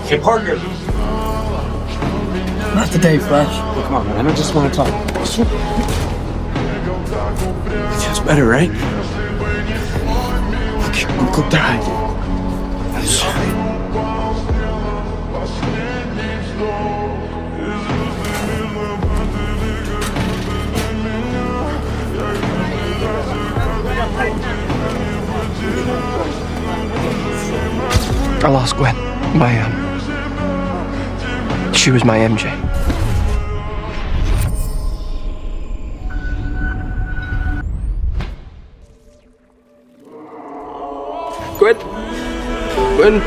Hey, Parker. Not today, Flash. Oh, come on, man. I just want to talk. It feels better, right? Look, your uncle died. I'm sorry. I lost Gwen. She was my MJ. Gwen?